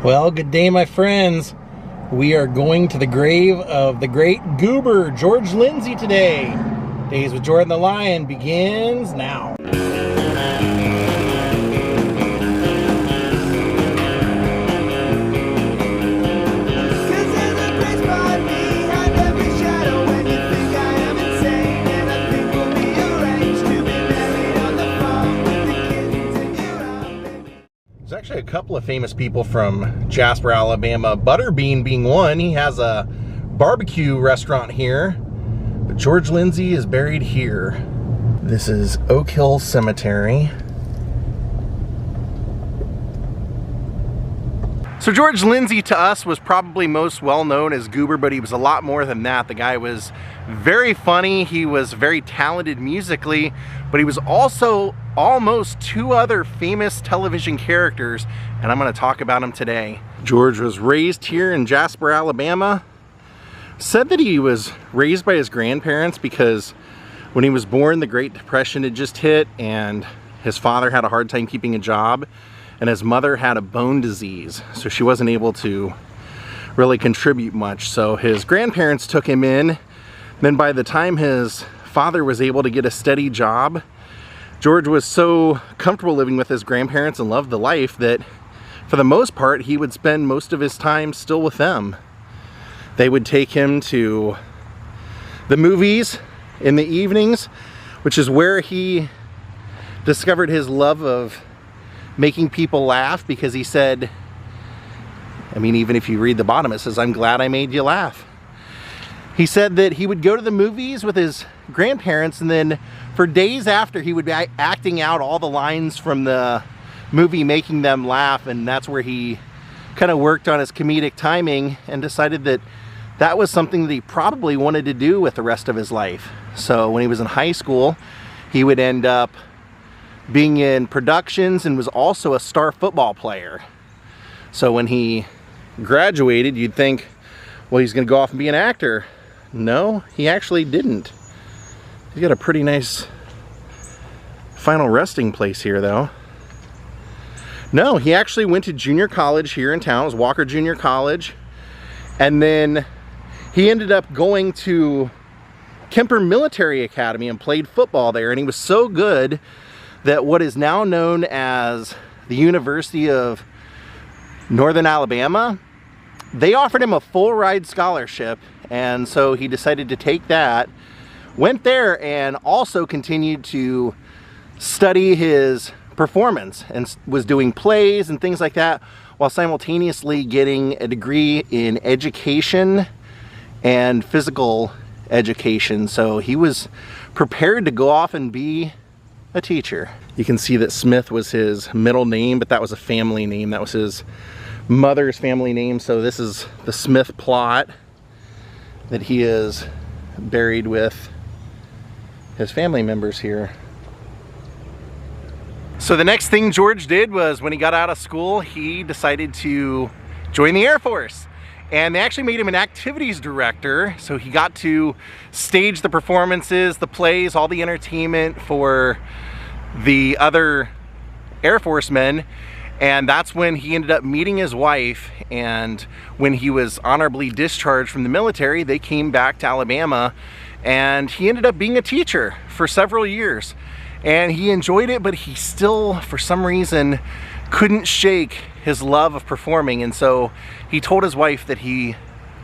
Well, good day, my friends. We are going to the grave of the great Goober, George Lindsey, today. Daze with Jordan the Lion begins now. There's actually a couple of famous people from Jasper, Alabama. Butterbean being one. He has a barbecue restaurant here. But George Lindsey is buried here. This is Oak Hill Cemetery. So George Lindsey to us was probably most well known as Goober, but he was a lot more than that. The guy was very funny. He was very talented musically, but he was also almost two other famous television characters, and I'm going to talk about him today. George was raised here in Jasper, Alabama. Said that he was raised by his grandparents because when he was born, the Great Depression had just hit, and his father had a hard time keeping a job, and his mother had a bone disease, so she wasn't able to really contribute much. So his grandparents took him in. Then by the time his father was able to get a steady job, George was so comfortable living with his grandparents and loved the life that for the most part he would spend most of his time still with them. They would take him to the movies in the evenings, which is where he discovered his love of making people laugh, because he said, I mean, even if you read the bottom, it says, "I'm glad I made you laugh." He said that he would go to the movies with his grandparents, and then for days after he would be acting out all the lines from the movie, making them laugh, and that's where he kind of worked on his comedic timing and decided that that was something that he probably wanted to do with the rest of his life. So when he was in high school, he would end up being in productions and was also a star football player. So when he graduated, you'd think, well, he's going to go off and be an actor. No, he actually didn't. He's got a pretty nice final resting place here, though. No, he actually went to junior college here in town. It was Walker Junior College. And then he ended up going to Kemper Military Academy and played football there. And he was so good that what is now known as the University of Northern Alabama, they offered him a full ride scholarship, and so he decided to take that, went there, and also continued to study his performance and was doing plays and things like that while simultaneously getting a degree in education and physical education. So he was prepared to go off and be a teacher. You can see that Smith was his middle name, but that was a family name. That was his mother's family name. So this is the Smith plot that he is buried with his family members here. So the next thing George did was, when he got out of school, he decided to join the Air Force. And they actually made him an activities director, so he got to stage the performances, the plays, all the entertainment for the other Air Force men. And that's when he ended up meeting his wife, and when he was honorably discharged from the military, they came back to Alabama, and he ended up being a teacher for several years. And he enjoyed it, but he still, for some reason, couldn't shake his love of performing, and so he told his wife that he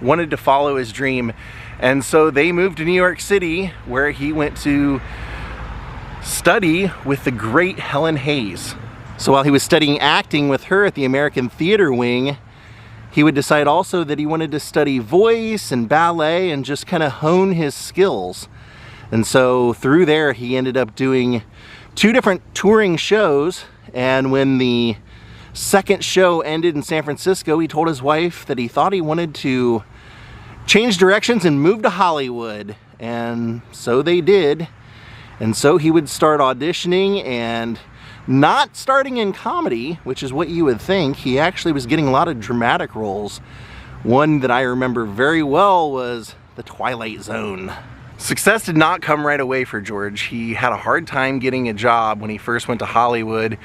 wanted to follow his dream, and so they moved to New York City, where he went to study with the great Helen Hayes. So while he was studying acting with her at the American Theater Wing, he would decide also that he wanted to study voice and ballet and just kind of hone his skills. And so through there he ended up doing 2 different touring shows, and when the second show ended in San Francisco, he told his wife that he thought he wanted to change directions and move to Hollywood, and so they did. And so he would start auditioning, and not starting in comedy, which is what you would think. He actually was getting a lot of dramatic roles. One that I remember very well was The Twilight Zone. Success did not come right away for George. He had a hard time getting a job when he first went to Hollywood,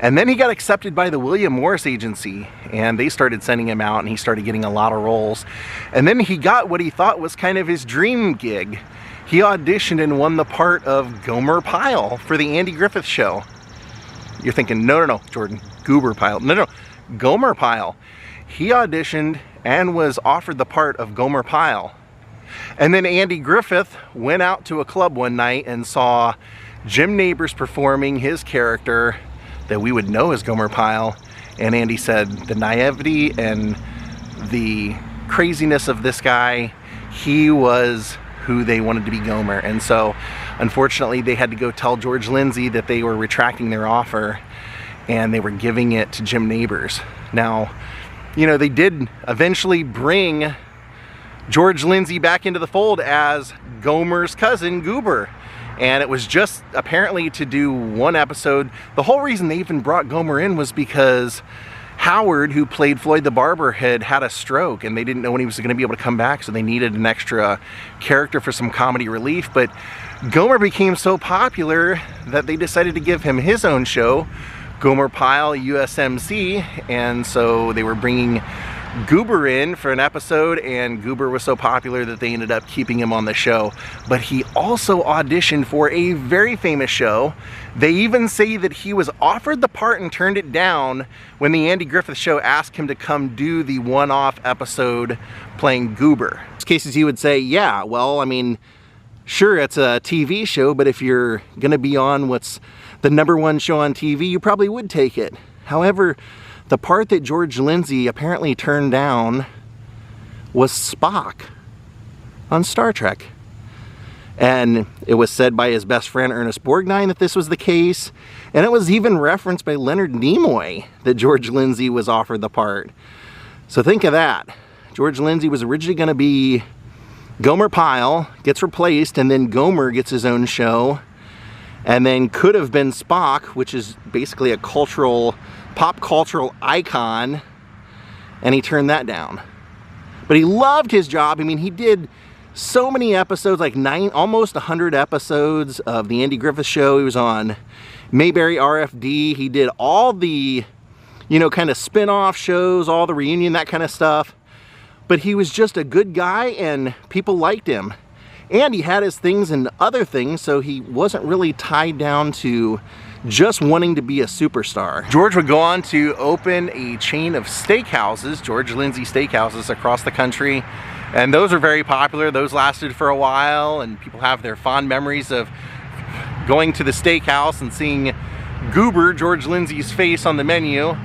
And then he got accepted by the William Morris Agency, and they started sending him out, and he started getting a lot of roles. And then he got what he thought was kind of his dream gig. He auditioned and won the part of Gomer Pyle for the Andy Griffith Show. You're thinking, no, Jordan, Goober Pyle. No, Gomer Pyle. He auditioned and was offered the part of Gomer Pyle. And then Andy Griffith went out to a club one night and saw Jim Nabors performing his character that we would know as Gomer Pyle. And Andy said the naivety and the craziness of this guy, he was who they wanted to be Gomer. And so unfortunately they had to go tell George Lindsey that they were retracting their offer and they were giving it to Jim Nabors. Now, you know, they did eventually bring George Lindsey back into the fold as Gomer's cousin, Goober. And it was just apparently to do one episode. The whole reason they even brought Gomer in was because Howard, who played Floyd the Barber, had a stroke and they didn't know when he was going to be able to come back, so they needed an extra character for some comedy relief. But Gomer became so popular that they decided to give him his own show, Gomer Pyle USMC, and so they were bringing Goober in for an episode, and Goober was so popular that they ended up keeping him on the show. But he also auditioned for a very famous show. They even say that he was offered the part and turned it down when the Andy Griffith Show asked him to come do the one-off episode playing Goober. In cases he would say, yeah, well, I mean, sure, it's a TV show, but if you're gonna be on what's the #1 show on TV, you probably would take it. However, the part that George Lindsey apparently turned down was Spock on Star Trek. And it was said by his best friend Ernest Borgnine that this was the case. And it was even referenced by Leonard Nimoy that George Lindsey was offered the part. So think of that. George Lindsey was originally going to be Gomer Pyle, gets replaced, and then Gomer gets his own show. And then could have been Spock, which is basically a pop cultural icon, and he turned that down. But he loved his job. I mean, he did so many episodes, like almost 100 episodes of the Andy Griffith Show. He was on Mayberry RFD. He did all the, you know, kind of spin-off shows, all the reunion, that kind of stuff. But he was just a good guy and people liked him. And he had his things and other things, so he wasn't really tied down to just wanting to be a superstar. George would go on to open a chain of steakhouses, George Lindsey Steakhouses, across the country. And those are very popular. Those lasted for a while, and people have their fond memories of going to the steakhouse and seeing Goober, George Lindsey's face on the menu.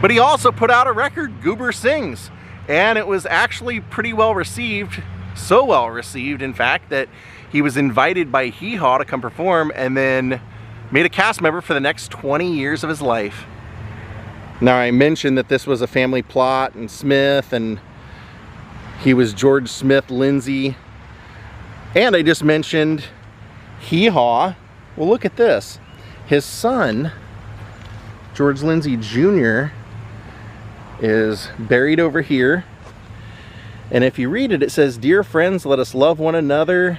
But he also put out a record, Goober Sings, and it was actually pretty well received. So well received, in fact, that he was invited by Hee Haw to come perform and then made a cast member for the next 20 years of his life. Now, I mentioned that this was a family plot and Smith, and he was George Smith Lindsey. And I just mentioned Hee Haw. Well, look at this. His son, George Lindsey Jr., is buried over here. And if you read it, it says, "Dear friends, let us love one another,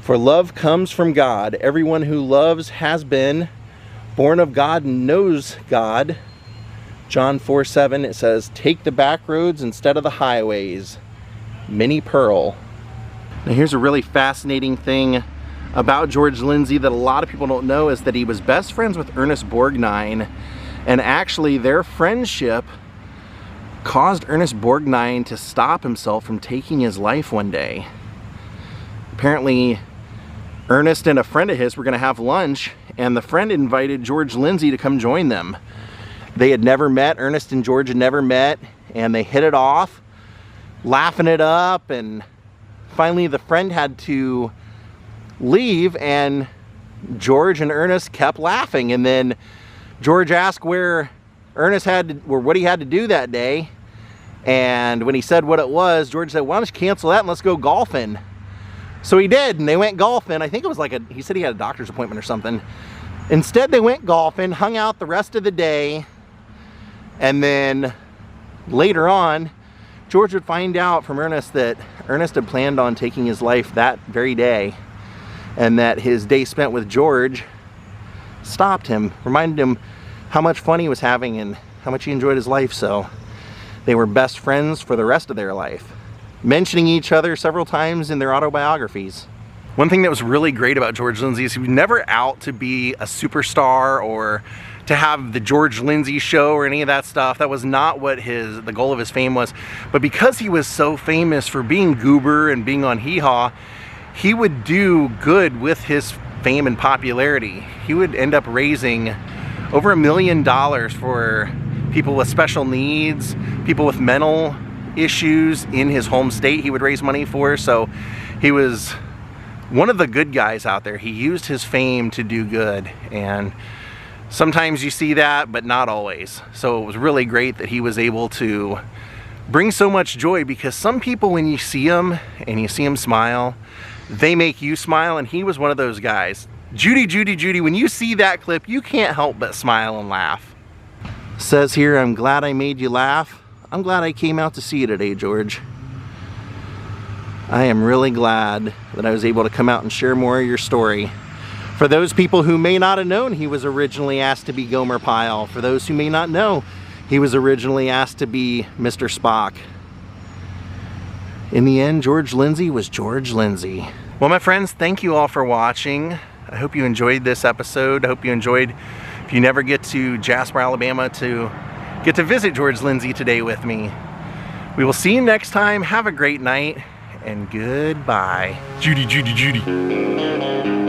for love comes from God. Everyone who loves has been born of God and knows God." John 4:7, it says, "Take the back roads instead of the highways." Minnie Pearl. Now here's a really fascinating thing about George Lindsey that a lot of people don't know, is that he was best friends with Ernest Borgnine, and actually their friendship caused Ernest Borgnine to stop himself from taking his life one day. Apparently, Ernest and a friend of his were going to have lunch, and the friend invited George Lindsey to come join them. They had never met, Ernest and George had never met, and they hit it off, laughing it up, and finally the friend had to leave, and George and Ernest kept laughing, and then George asked where Ernest what he had to do that day, and when he said what it was, George said, "Why don't you cancel that and let's go golfing?" So he did, and they went golfing. I think it was like he said he had a doctor's appointment or something. Instead, they went golfing, hung out the rest of the day, and then later on, George would find out from Ernest that Ernest had planned on taking his life that very day, and that his day spent with George stopped him, reminded him how much fun he was having and how much he enjoyed his life, so they were best friends for the rest of their life, mentioning each other several times in their autobiographies. One thing that was really great about George Lindsey is he was never out to be a superstar or to have the George Lindsey show or any of that stuff. That was not what the goal of his fame was. But because he was so famous for being Goober and being on Hee Haw, he would do good with his fame and popularity. He would end up raising over $1 million for people with special needs, people with mental issues in his home state he would raise money for. So he was one of the good guys out there. He used his fame to do good, and sometimes you see that, but not always. So it was really great that he was able to bring so much joy, because some people, when you see them and you see them smile, they make you smile, and he was one of those guys. Judy, Judy, Judy, when you see that clip, you can't help but smile and laugh. Says here, I'm glad I made you laugh. I'm glad I came out to see you today, George. I am really glad that I was able to come out and share more of your story. For those people who may not have known, he was originally asked to be Gomer Pyle. For those who may not know, he was originally asked to be Mr. Spock. In the end, George Lindsey was George Lindsey. Well, my friends, thank you all for watching. I hope you enjoyed this episode. I hope you enjoyed, if you never get to Jasper, Alabama, to get to visit George Lindsey today with me. We will see you next time. Have a great night, and goodbye. Judy, Judy, Judy.